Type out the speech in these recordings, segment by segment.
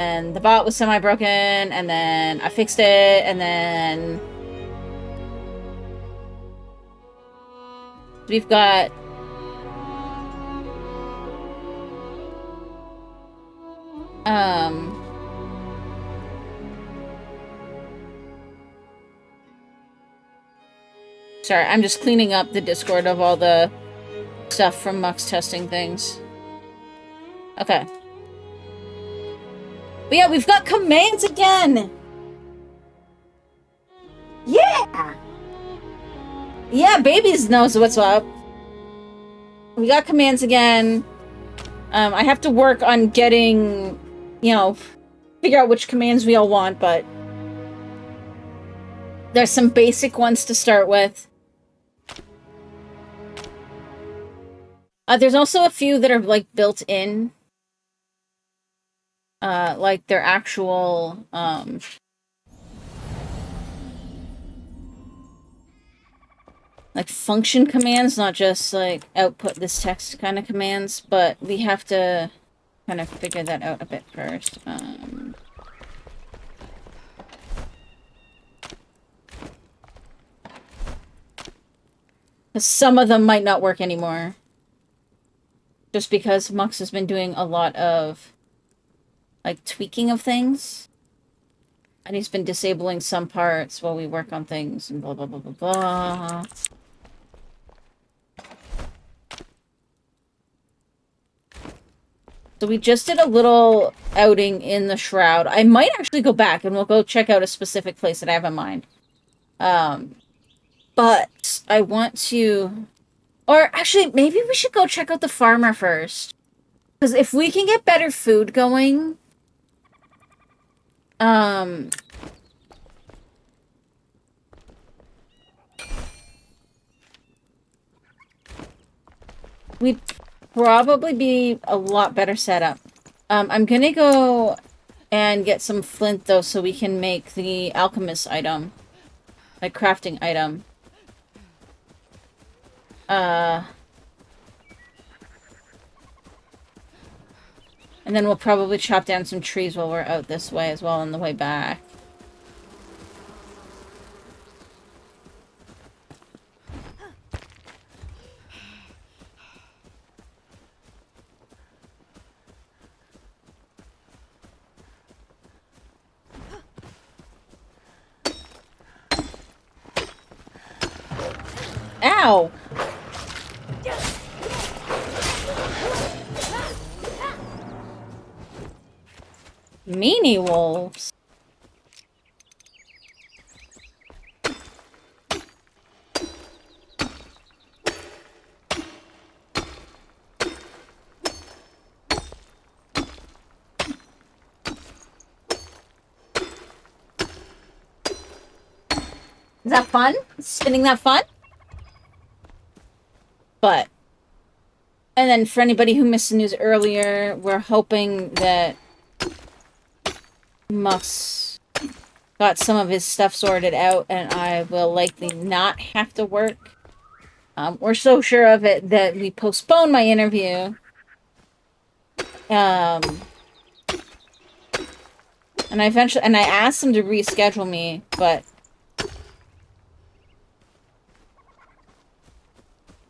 And the bot was semi-broken, and then I fixed it, and then we've got sorry, I'm just cleaning up the Discord of all the stuff from Mux testing things. Okay. But yeah, we've got commands again! Yeah! Yeah, babies knows what's up. We got commands again. I have to work on getting, you know, figure out which commands we all want, but there's some basic ones to start with. There's also a few that are, like, built in. Like, their actual, like, function commands, not just, like, output this text kind of commands, but we have to kind of figure that out a bit first. Because some of them might not work anymore. Just because Mux has been doing a lot of, like, tweaking of things. And he's been disabling some parts while we work on things and blah, blah, blah, blah, blah. So we just did a little outing in the Shroud. I might actually go back and we'll go check out a specific place that I have in mind. But I want to... Or actually, maybe we should go check out the farmer first. Because if we can get better food going... we'd probably be a lot better set up. I'm gonna go and get some flint, though, so we can make the alchemist item. Like, crafting item. And then we'll probably chop down some trees while we're out this way as well on the way back. Ow! Meanie wolves. Is that fun? Is spinning that fun? But, and then for anybody who missed the news earlier, we're hoping that Muff's got some of his stuff sorted out and I will likely not have to work. We're so sure of it that we postponed my interview. And I asked him to reschedule me, but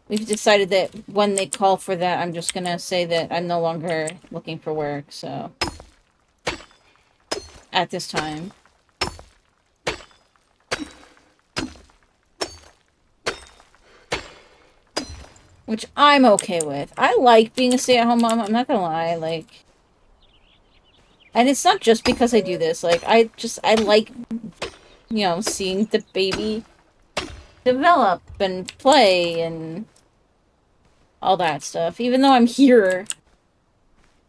we've decided that when they call for that, I'm just gonna say that I'm no longer looking for work, so... At this time. Which I'm okay with. I like being a stay-at-home mom, I'm not gonna lie, like... And it's not just because I do this, like, I like, you know, seeing the baby develop and play and all that stuff. Even though I'm here,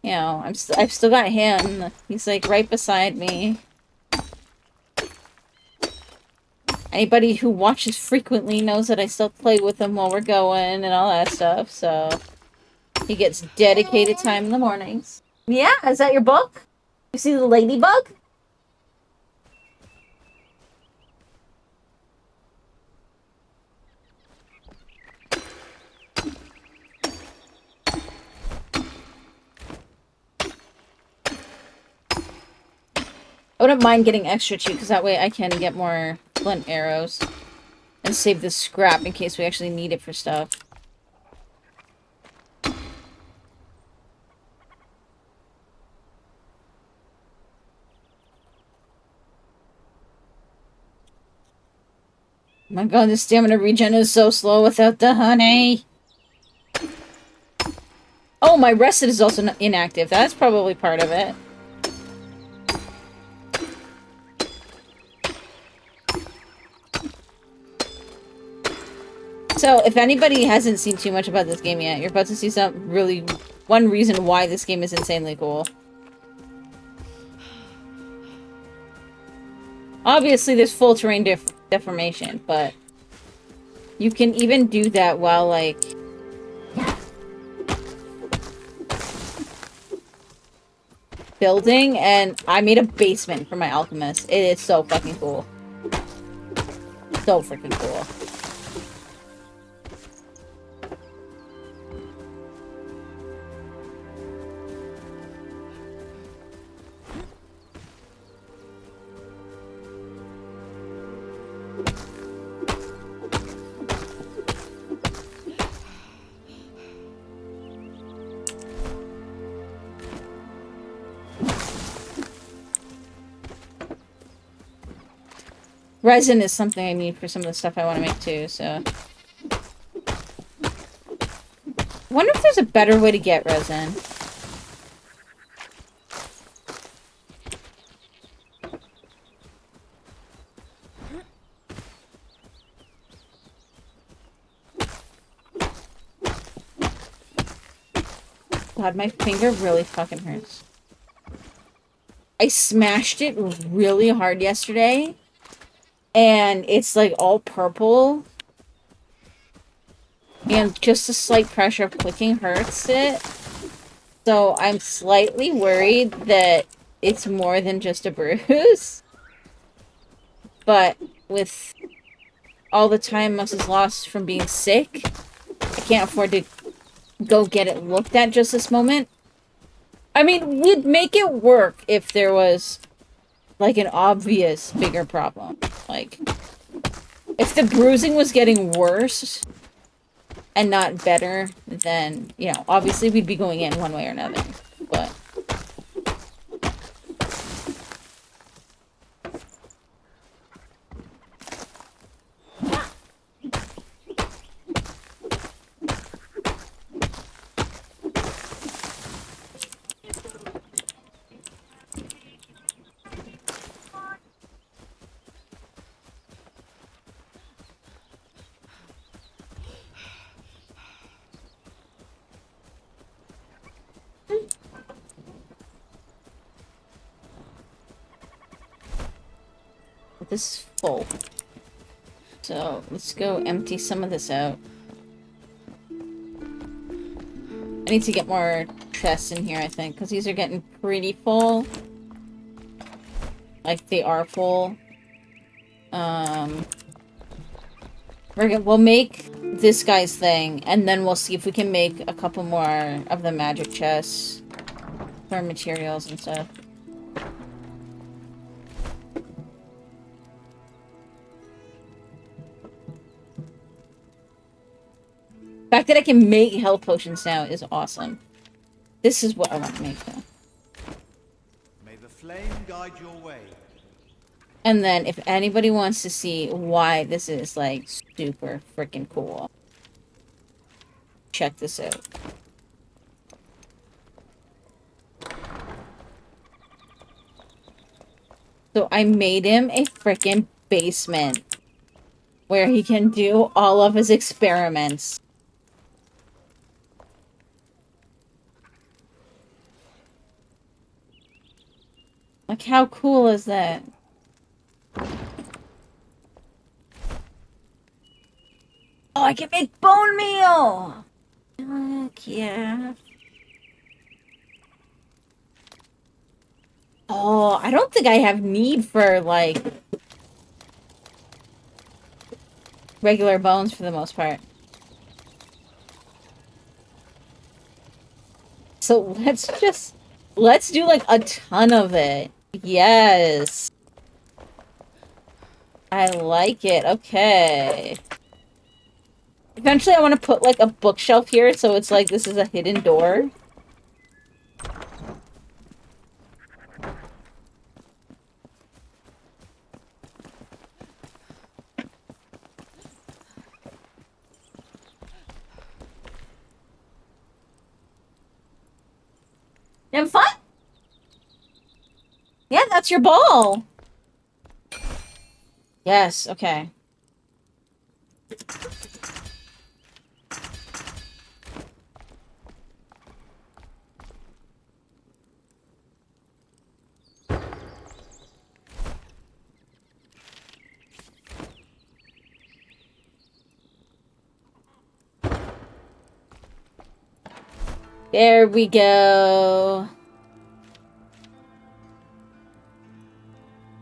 you know, I've still got him. He's, like, right beside me. Anybody who watches frequently knows that I still play with him while we're going and all that stuff, so... He gets dedicated time in the mornings. Yeah, is that your book? You see the ladybug? I wouldn't mind getting extra cheap, because that way I can get more flint arrows. And save the scrap in case we actually need it for stuff. My god, the stamina regen is so slow without the honey. Oh, my rested is also inactive. That's probably part of it. So, if anybody hasn't seen too much about this game yet, you're about to see some really... one reason why this game is insanely cool. Obviously, there's full terrain deformation, but... you can even do that while, like... building, and I made a basement for my alchemist. It is so fucking cool. So freaking cool. Resin is something I need for some of the stuff I want to make too, so... I wonder if there's a better way to get resin. God, my finger really fucking hurts. I smashed it really hard yesterday. And it's like all purple. And just a slight pressure of clicking hurts it. So I'm slightly worried that it's more than just a bruise. But with all the time Must lost from being sick, I can't afford to go get it looked at just this moment. I mean, we'd make it work if there was, like, an obvious bigger problem. Like, if the bruising was getting worse and not better, then, you know, obviously we'd be going in one way or another. But... this is full. So, let's go empty some of this out. I need to get more chests in here, I think, because these are getting pretty full. Like, they are full. We'll make this guy's thing, and then we'll see if we can make a couple more of the magic chests for materials and stuff. The fact that I can make health potions now is awesome. This is what I want to make, though. May the flame guide your way. And then, if anybody wants to see why this is, like, super freaking cool, check this out. So, I made him a freaking basement where he can do all of his experiments. Like, how cool is that? Oh, I can make bone meal! Heck yeah. Oh, I don't think I have need for, like, regular bones for the most part. So let's do, like, a ton of it. Yes. I like it. Okay. Eventually I want to put, like, a bookshelf here, so it's like this is a hidden door. You having fun? Yeah, that's your ball. Yes, okay. There we go.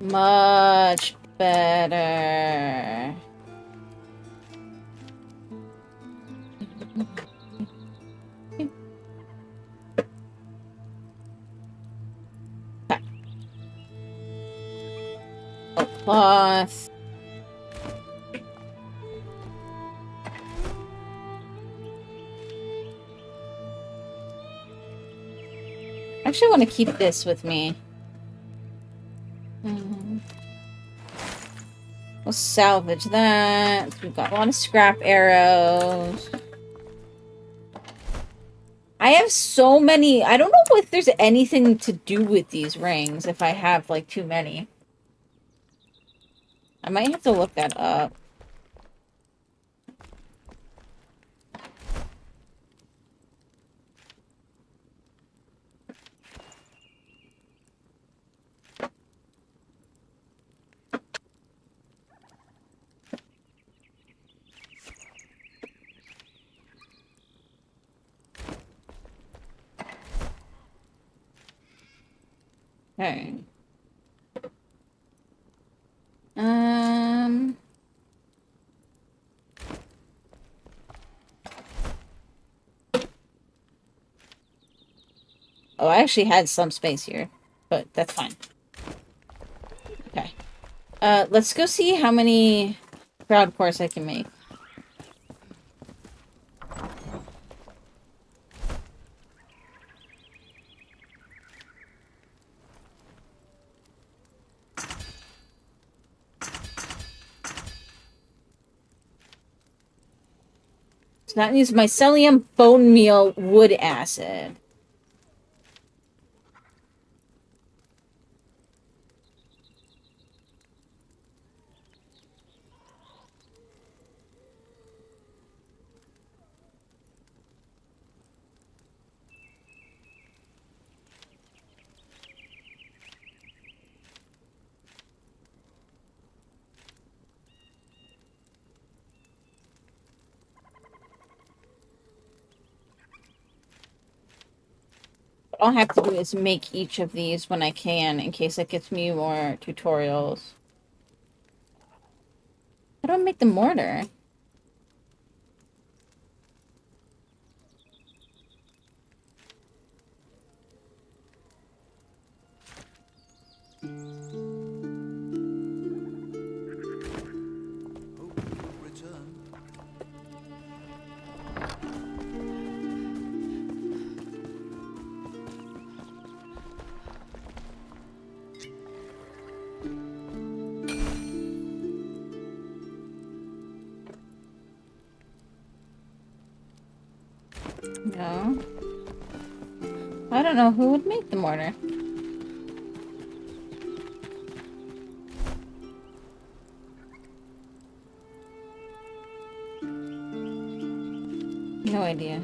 Much better. Okay. Oh, cloth. I actually want to keep this with me. We'll salvage that. We've got a lot of scrap arrows. I have so many. I don't know if there's anything to do with these rings if I have, like, too many. I might have to look that up. Okay. Oh, I actually had some space here, but that's fine. Okay. Let's go see how many crowd cores I can make. So that needs mycelium, bone meal, wood acid. What I'll have to do is make each of these when I can, in case it gets me more tutorials. How do I make the mortar? Hope you will return. No. I don't know who would make the mortar. No idea.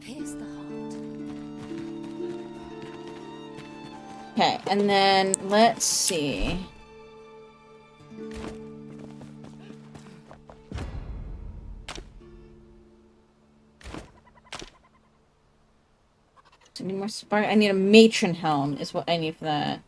Here's the heart. Okay, and then let's see. So I need more spark. I need a matron helm is what I need for that.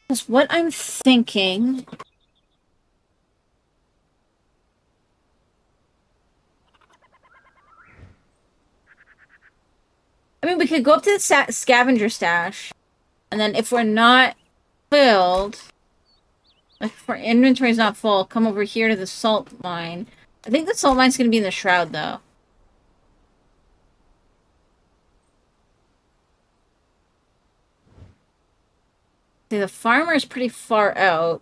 Because what I'm thinking... I mean, we could go up to the scavenger stash, and then if we're not filled, like if our inventory's not full, come over here to the salt mine. I think the salt mine's gonna be in the shroud, though. See, the farmer is pretty far out.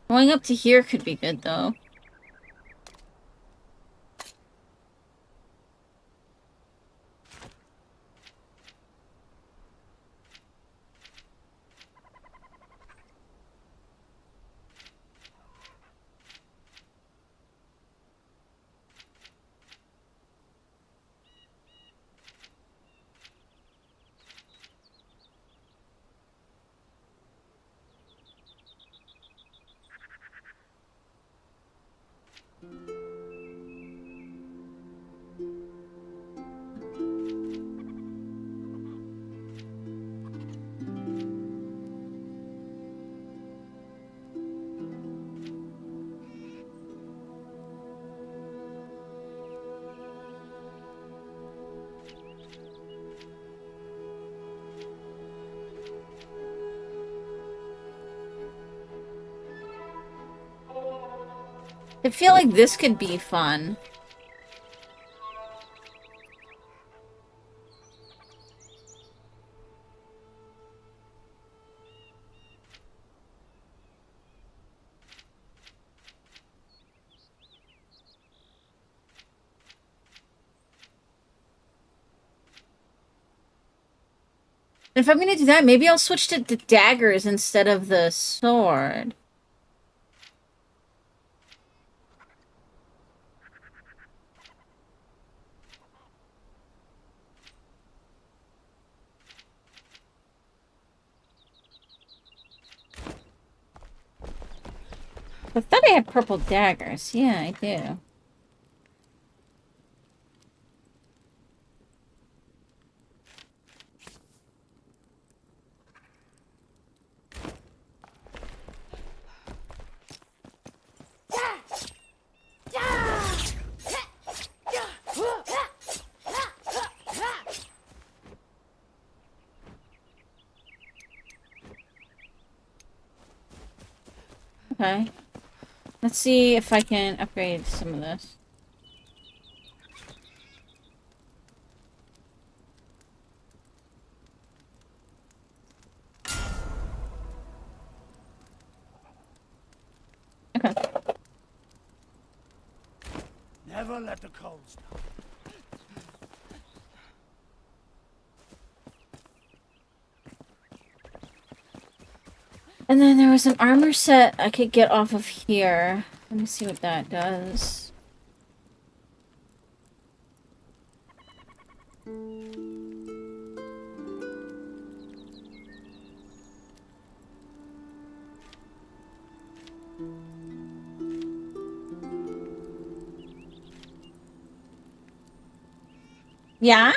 Going up to here could be good, though. I feel like this could be fun. If I'm gonna do that, maybe I'll switch to the daggers instead of the sword. I thought I had purple daggers. Yeah, I do. Okay. Let's see if I can upgrade some of this. Okay. Never let the cold stop. And then there was an armor set I could get off of here. Let me see what that does. Yeah?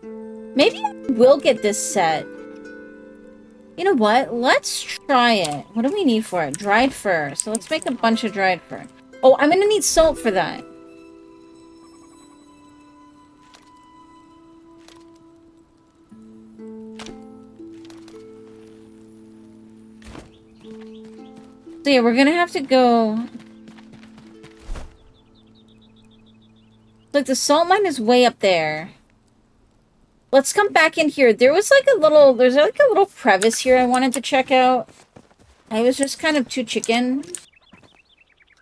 Maybe I will get this set. You know what? Let's try it. What do we need for it? Dried fur. So let's make a bunch of dried fur. Oh, I'm gonna need salt for that. So yeah, we're gonna have to go... Look, the salt mine is way up there. Let's come back in here. There was like a little... There's like a little crevice here I wanted to check out. I was just kind of too chicken.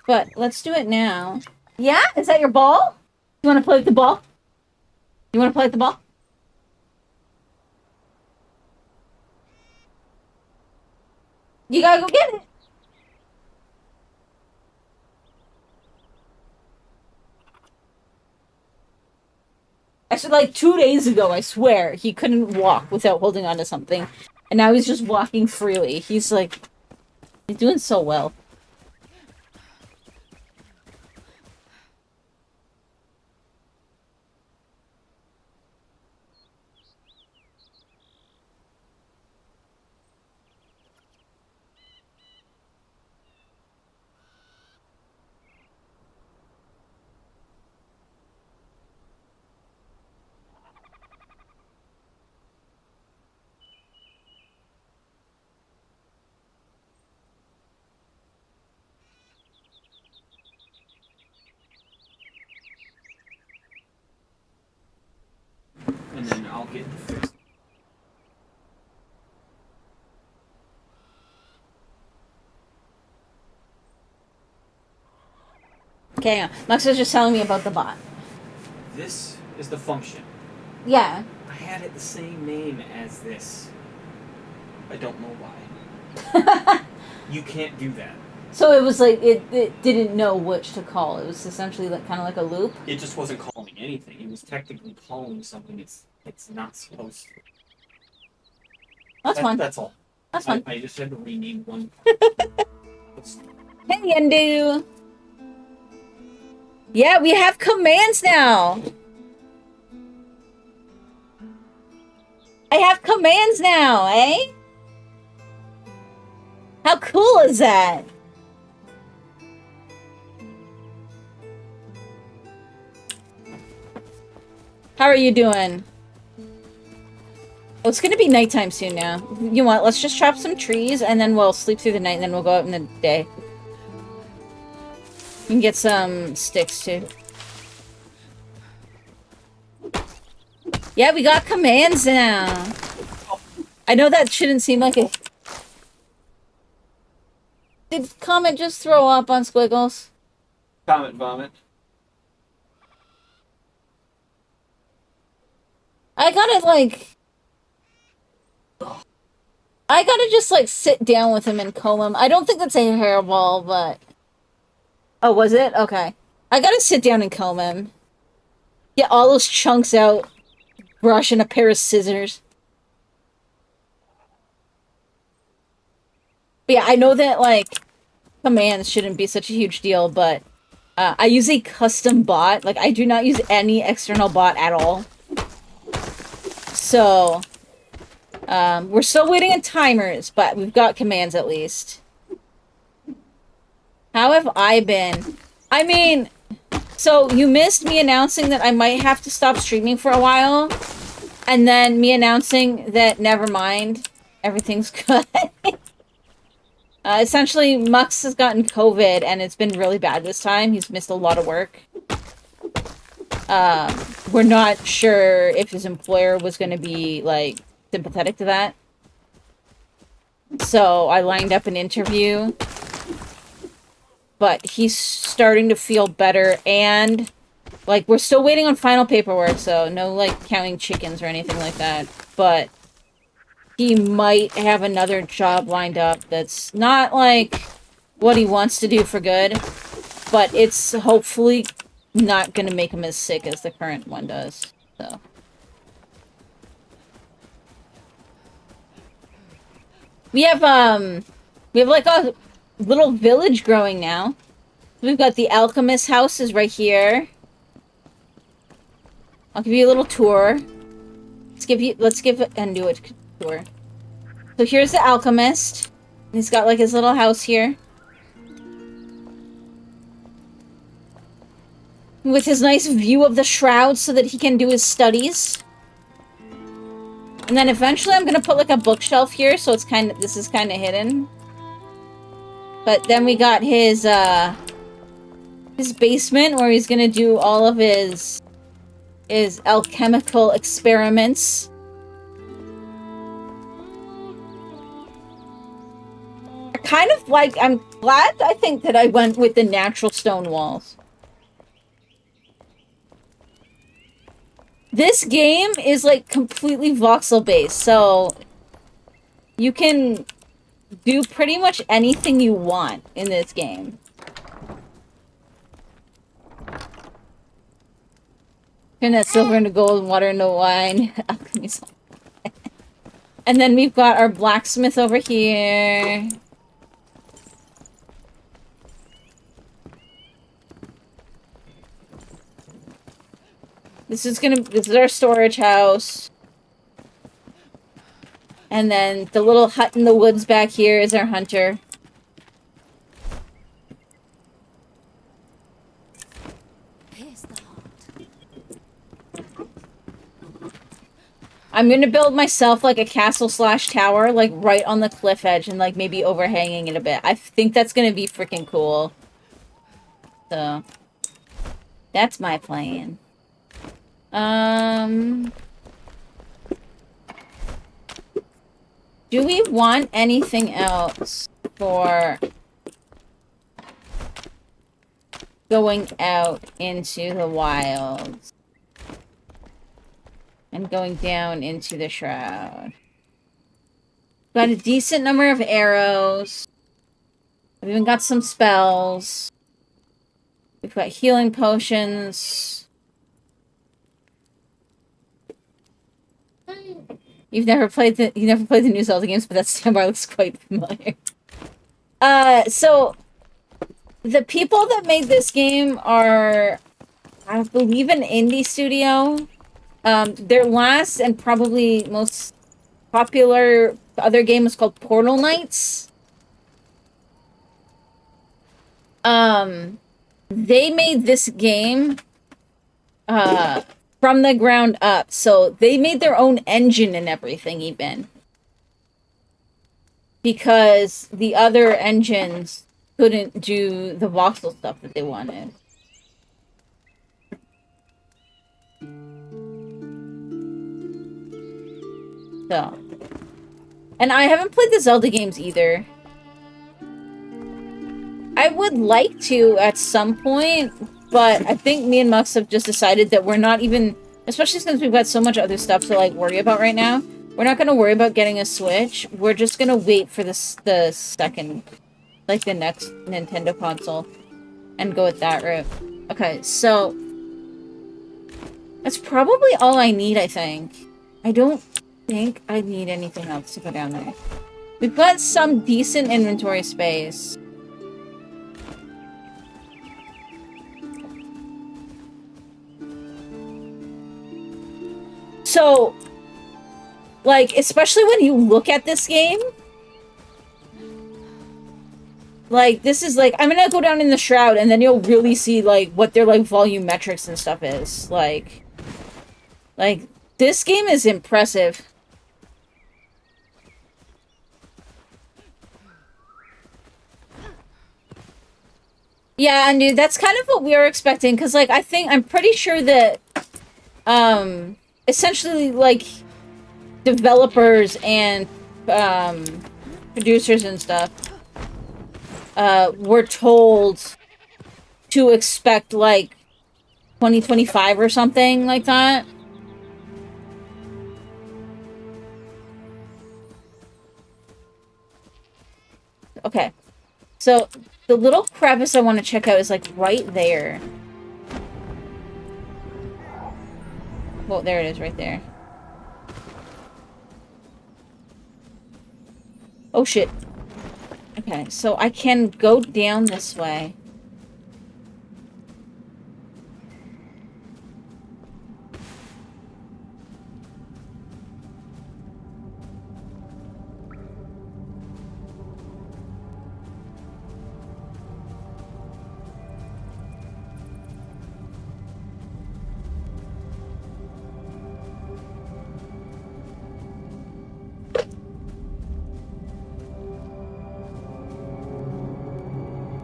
But let's do it now. Yeah? Is that your ball? You want to play with the ball? You want to play with the ball? You gotta go get it. Actually, like 2 days ago, I swear, he couldn't walk without holding onto something. And now he's just walking freely. He's like... He's doing so well. And then I'll get the fixed. Okay, Max was just telling me about the bot. This is the function. Yeah. I had it the same name as this. I don't know why. You can't do that. So it was like, it didn't know which to call. It was essentially like kind of like a loop. It just wasn't calling anything. It was technically calling something it's not supposed to. That's fun. That's all. That's fun. I just had to rename one. Hey, Yendu! Yeah, we have commands now! I have commands now, eh? How cool is that? How are you doing? Oh, it's gonna be nighttime soon now. You want? Let's just chop some trees and then we'll sleep through the night and then we'll go out in the day. You can get some sticks too. Yeah, we got commands now. I know that shouldn't seem like it. Did Comet just throw up on Squiggles? Comet vomit. I gotta, like... I gotta just, like, sit down with him and comb him. I don't think that's a hairball, but... Oh, was it? Okay. I gotta sit down and comb him. Get all those chunks out. Brush and a pair of scissors. But yeah, I know that, like, commands shouldn't be such a huge deal, but... I use a custom bot. Like, I do not use any external bot at all. So... we're still waiting on timers, but we've got commands at least. How have I been? I mean, so you missed me announcing that I might have to stop streaming for a while, and then me announcing that never mind, everything's good. Essentially, Mux has gotten COVID, and it's been really bad this time. He's missed a lot of work. We're not sure if his employer was going to be, like, sympathetic to that. So I lined up an interview. But he's starting to feel better, and, like, we're still waiting on final paperwork, so no, like, counting chickens or anything like that. But he might have another job lined up that's not, like, what he wants to do for good, but it's hopefully not gonna make him as sick as the current one does, so... We have, like, a little village growing now. We've got the alchemist house is right here. I'll give you a little tour. Let's give Endu a tour. So here's the alchemist. He's got like his little house here. With his nice view of the shroud so that he can do his studies. And then eventually I'm gonna put like a bookshelf here so it's this is kind of hidden. But then we got his basement where he's gonna do all of his alchemical experiments. Kind of like, I'm glad I think that I went with the natural stone walls. This game is like completely voxel based, so you can do pretty much anything you want in this game. Turn that silver into gold, water into wine. And then we've got our blacksmith over here. This is our storage house. And then the little hut in the woods back here is our hunter. Here's the heart. I'm gonna build myself like a castle slash tower, like right on the cliff edge and like maybe overhanging it a bit. I think that's gonna be freaking cool. So that's my plan. Do we want anything else for going out into the wilds? And going down into the shroud. Got a decent number of arrows. We've even got some spells. We've got healing potions. You never played the new Zelda games, but that standbar looks quite familiar. So the people that made this game are, I believe, an indie studio. Their last and probably most popular other game was called Portal Knights. They made this game from the ground up. So they made their own engine and everything even. Because the other engines couldn't do the voxel stuff that they wanted. So. And I haven't played the Zelda games either. I would like to at some point, but I think me and Mux have just decided that we're not even, especially since we've got so much other stuff to like worry about right now, we're not going to worry about getting a Switch. We're just going to wait for the second, like the next Nintendo console and go with that route. Okay, so that's probably all I need, I think. I don't think I need anything else to go down there. We've got some decent inventory space. So, like, especially when you look at this game, like, this is, like, I'm gonna go down in the Shroud, and then you'll really see, like, what their, like, volume metrics and stuff is. Like, this game is impressive. Yeah, and dude, that's kind of what we were expecting, because, like, I'm pretty sure that, essentially, like, developers and, producers and stuff, were told to expect, like, 2025 or something like that. Okay. So, the little crevice I want to check out is, like, right there. Well, there it is, right there. Oh, shit. Okay, so I can go down this way.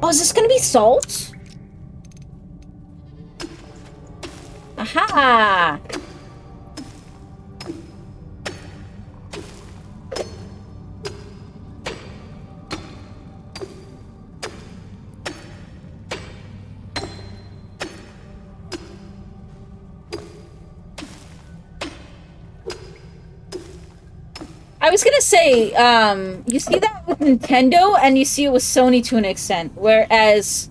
Oh, is this gonna be salt? Aha! I was gonna say, you see that with Nintendo, and you see it with Sony to an extent, whereas,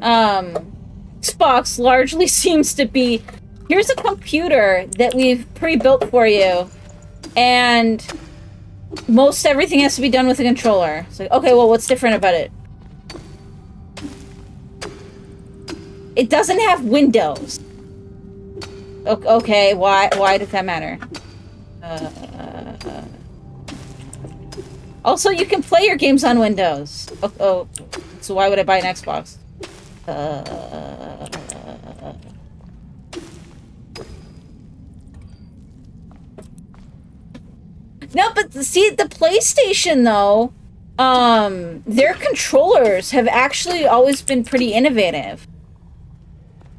Xbox largely seems to be, here's a computer that we've pre-built for you, and most everything has to be done with a controller. It's like, okay, well, what's different about it? It doesn't have Windows. Okay, why does that matter? Also, you can play your games on Windows. So why would I buy an Xbox? No, but see, the PlayStation, though, their controllers have actually always been pretty innovative.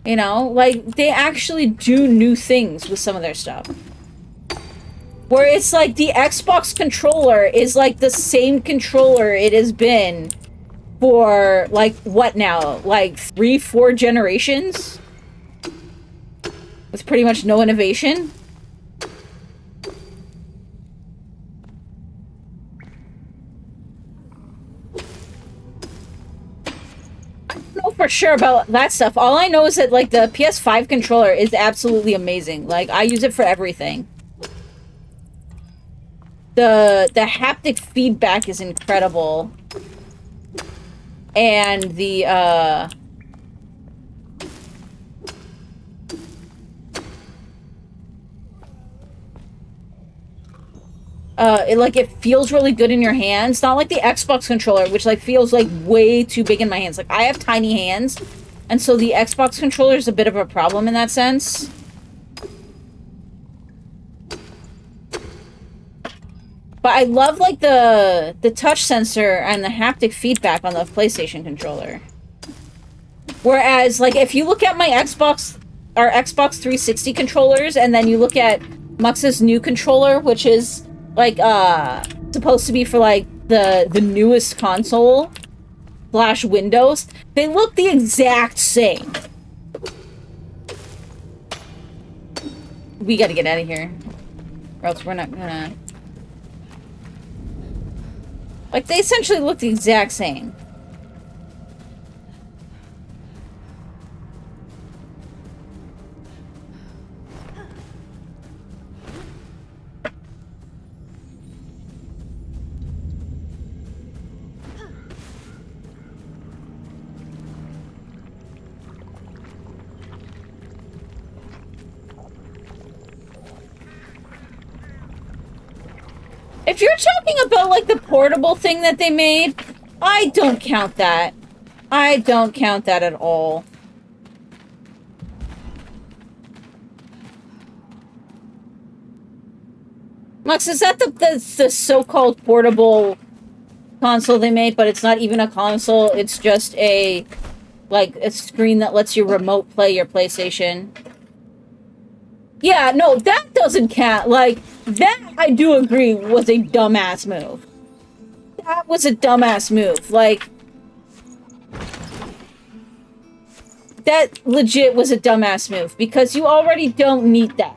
You know, like, they actually do new things with some of their stuff. Where it's like the Xbox controller is like the same controller it has been for, like, what now? Like 3-4 generations? With pretty much no innovation? I don't know for sure about that stuff. All I know is that, like, the PS5 controller is absolutely amazing. Like, I use it for everything. The haptic feedback is incredible. And the, it feels really good in your hands. Not like the Xbox controller, which, like, feels, like, way too big in my hands. Like, I have tiny hands, and so the Xbox controller is a bit of a problem in that sense. But I love, like, the touch sensor and the haptic feedback on the PlayStation controller. Whereas, like, if you look at my Xbox 360 controllers, and then you look at Mux's new controller, which is, like, supposed to be for, like, the newest console / Windows, they look the exact same. We gotta get out of here. Or else we're not gonna... Like, they essentially look the exact same. If you're talking about, like, the portable thing that they made, I don't count that. I don't count that at all. Max, is that the so-called portable console they made, but it's not even a console, it's just a, like, a screen that lets you remote play your PlayStation? Yeah, no, that doesn't count. Like, that, I do agree, was a dumbass move. That was a dumbass move. Like, that legit was a dumbass move, because you already don't need that.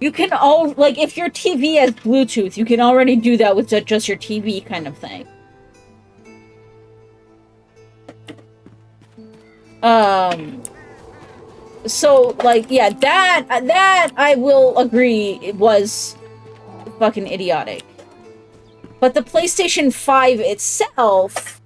You can like, if your TV has Bluetooth, you can already do that with just your TV kind of thing. So, like, yeah, that I will agree it was fucking idiotic. But the PlayStation 5 itself...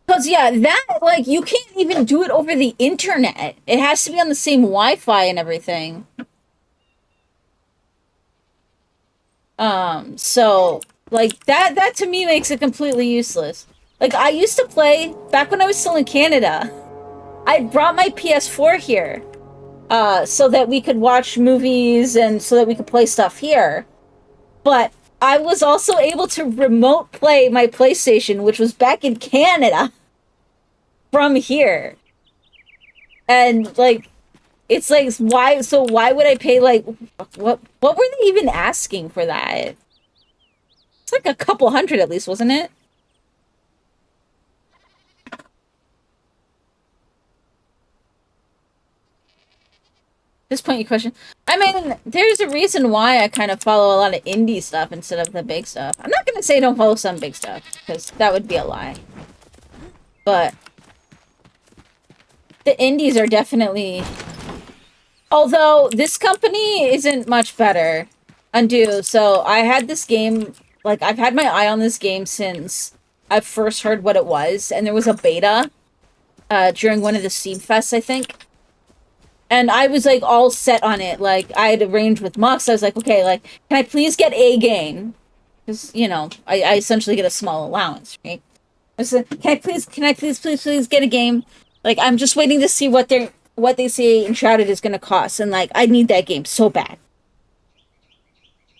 Because, yeah, that, like, you can't even do it over the internet. It has to be on the same Wi-Fi and everything. So... Like, that to me makes it completely useless. Like, I used to play, back when I was still in Canada, I brought my PS4 here, so that we could watch movies and so that we could play stuff here. But I was also able to remote play my PlayStation, which was back in Canada, from here. And, like, it's like, why would I pay, like, what were they even asking for that? It's like a couple hundred at least, wasn't it? At this point, you question. I mean, there's a reason why I kind of follow a lot of indie stuff instead of the big stuff. I'm not going to say don't follow some big stuff, because that would be a lie. But the indies are definitely... Although, this company isn't much better. Undo. So, I had this game... like, I've had my eye on this game since I first heard what it was, and there was a beta during one of the Steam Fests, I think. And I was, like, all set on it. Like, I had arranged with Mux. I was like, okay, like, can I please get a game? Because, you know, I essentially get a small allowance, right? I said, can I please get a game? Like, I'm just waiting to see what they say Enshrouded is going to cost. And, like, I need that game so bad.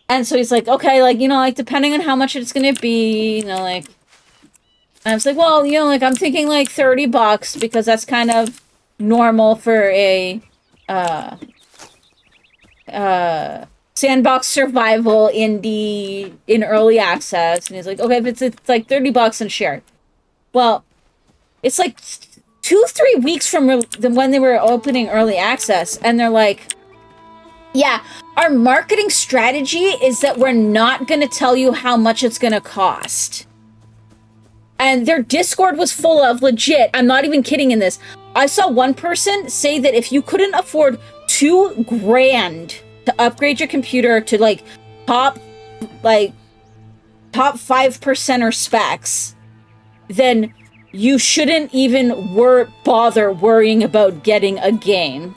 And so he's like, okay, like, you know, like, depending on how much it's going to be, you know, like... And I was like, well, you know, like, I'm thinking, like, $30, because that's kind of normal for a, sandbox survival indie in early access. And he's like, okay, if it's like $30 and share. Well, it's like 2-3 weeks from when they were opening early access, and they're like, yeah, our marketing strategy is that we're not going to tell you how much it's going to cost. And their Discord was full of, legit, I'm not even kidding in this, I saw one person say that if you couldn't afford $2,000 to upgrade your computer to, like, top 5% specs, then you shouldn't even bother worrying about getting a game.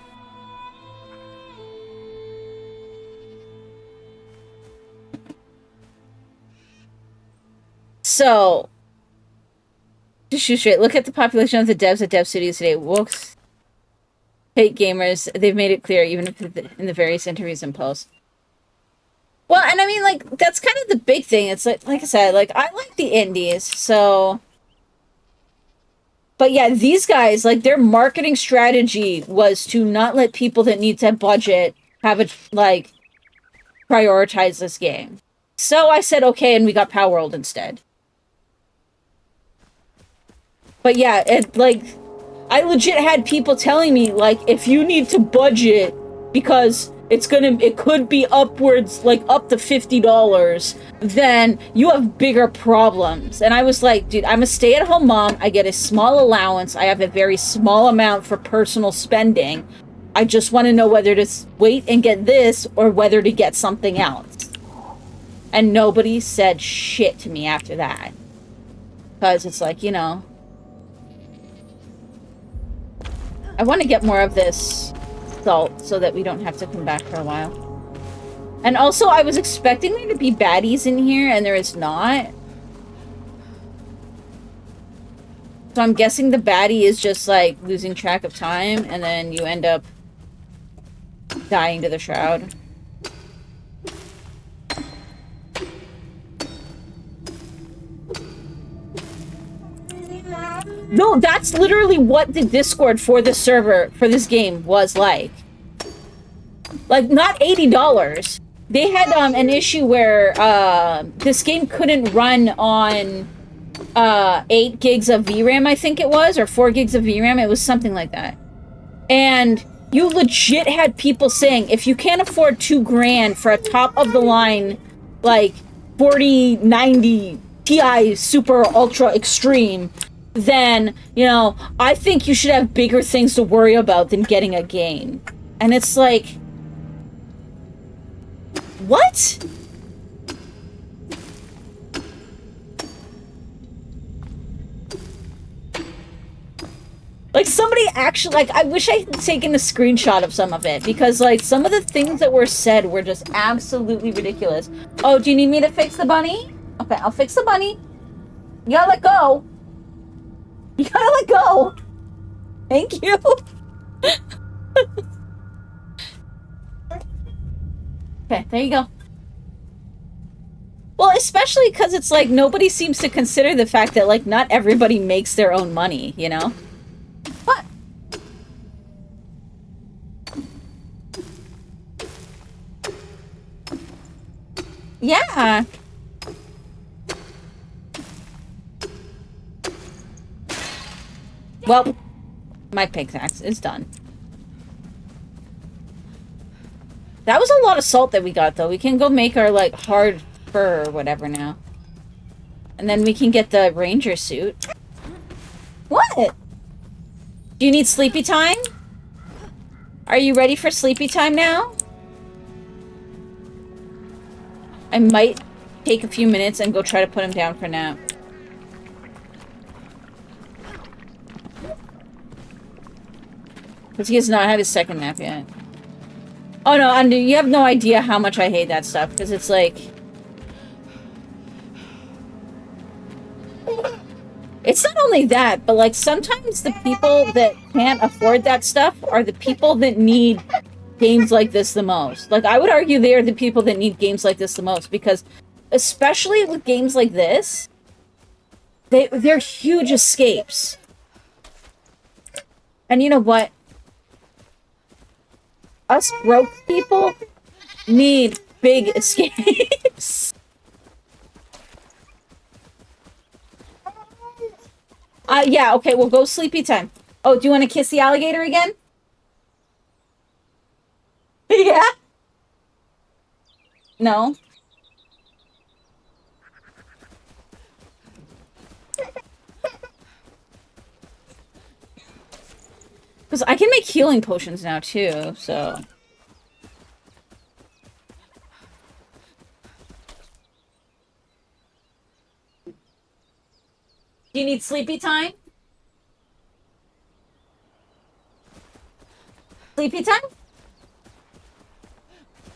So, to shoot straight, look at the population of the devs at Dev Studios today. Wolves hate gamers. They've made it clear, even in the various interviews and posts. Well, and I mean, like, that's kind of the big thing. It's like I said, like, I like the indies, so... But yeah, these guys, like, their marketing strategy was to not let people that need to budget have a, like, prioritize this game. So I said, okay, and we got Power World instead. But yeah, it, like, I legit had people telling me, like, if you need to budget because it could be upwards, like, up to $50, then you have bigger problems. And I was like, dude, I'm a stay-at-home mom. I get a small allowance. I have a very small amount for personal spending. I just want to know whether to wait and get this or whether to get something else. And nobody said shit to me after that. Because it's like, you know... I want to get more of this salt so that we don't have to come back for a while. And also, I was expecting there to be baddies in here, and there is not. So I'm guessing the baddie is just, like, losing track of time, and then you end up dying to the shroud. No, that's literally what the Discord for the server, for this game, was like. Like, not $80. They had an issue where this game couldn't run on 8 gigs of VRAM, I think it was, or 4 gigs of VRAM. It was something like that. And you legit had people saying, if you can't afford $2,000 for a top-of-the-line, like, 4090 Ti Super Ultra Extreme... then, you know, I think you should have bigger things to worry about than getting a game. And it's like... What? Like, somebody actually... Like, I wish I had taken a screenshot of some of it. Because, like, some of the things that were said were just absolutely ridiculous. Oh, do you need me to fix the bunny? Okay, I'll fix the bunny. You gotta let go. You gotta let go! Thank you! Okay, there you go. Well, especially because it's like, nobody seems to consider the fact that, like, not everybody makes their own money, you know? What? Yeah! Well, my pickaxe is done. That was a lot of salt that we got, though. We can go make our, like, hard fur or whatever now. And then we can get the ranger suit. What? Do you need sleepy time? Are you ready for sleepy time now? I might take a few minutes and go try to put him down for a nap. Because he has not had his second nap yet. Oh no, and you have no idea how much I hate that stuff, because it's like... It's not only that, but like sometimes the people that can't afford that stuff are the people that need games like this the most. Like, I would argue they're the people that need games like this the most, because especially with games like this, they're huge escapes. And you know what? Us broke people need big escapes. Yeah, okay, we'll go sleepy time. Oh, do you want to kiss the alligator again? Yeah? No? Because I can make healing potions now, too, so... Do you need sleepy time? Sleepy time?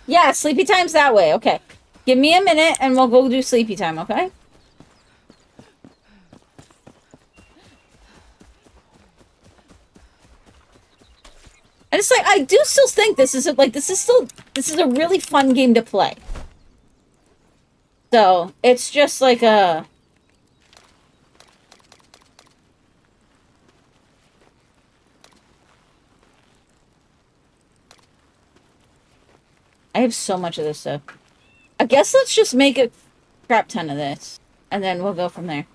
Yeah, sleepy time's that way. Okay. Give me a minute and we'll go do sleepy time, okay? And it's like, I do still think this is a really fun game to play. So, it's just like a... I have so much of this stuff. I guess let's just make a crap ton of this. And then we'll go from there.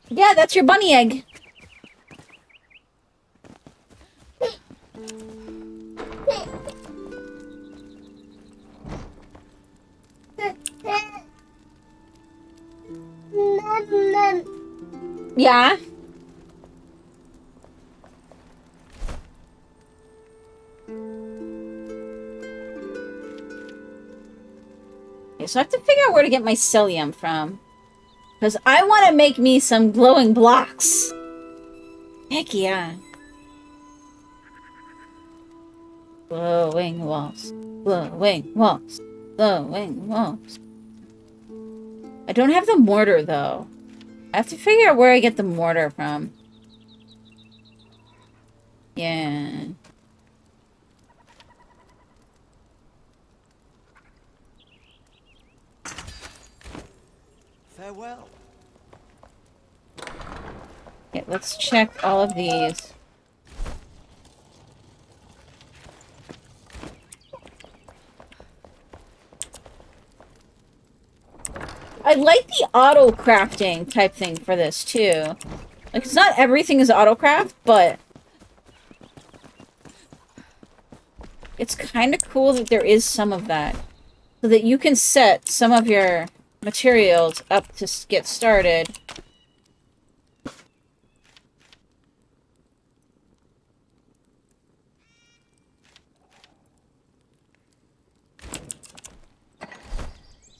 Yeah, that's your bunny egg. Yeah? Okay, so I have to figure out where to get my psyllium from. Because I want to make me some glowing blocks. Heck yeah. Glowing walls. Glowing walls. Glowing walls. I don't have the mortar, though. I have to figure out where I get the mortar from. Yeah. Farewell. Okay, let's check all of these. I like the auto crafting type thing for this too. Like, it's not everything is auto craft, but it's kind of cool that there is some of that, so that you can set some of your materials up to get started.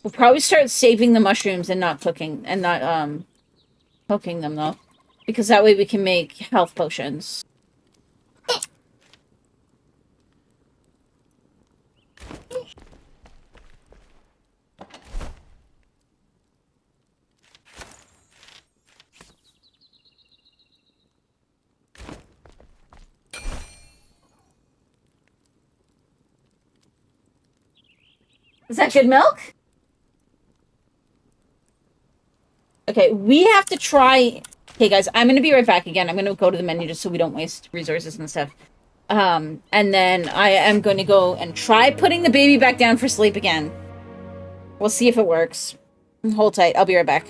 We'll probably start saving the mushrooms and not cooking, and not, cooking them, though. Because that way we can make health potions. Is that good milk? Okay, we have to try... Okay, guys, I'm going to be right back again. I'm going to go to the menu just so we don't waste resources and stuff. And then I am going to go and try putting the baby back down for sleep again. We'll see if it works. Hold tight. I'll be right back.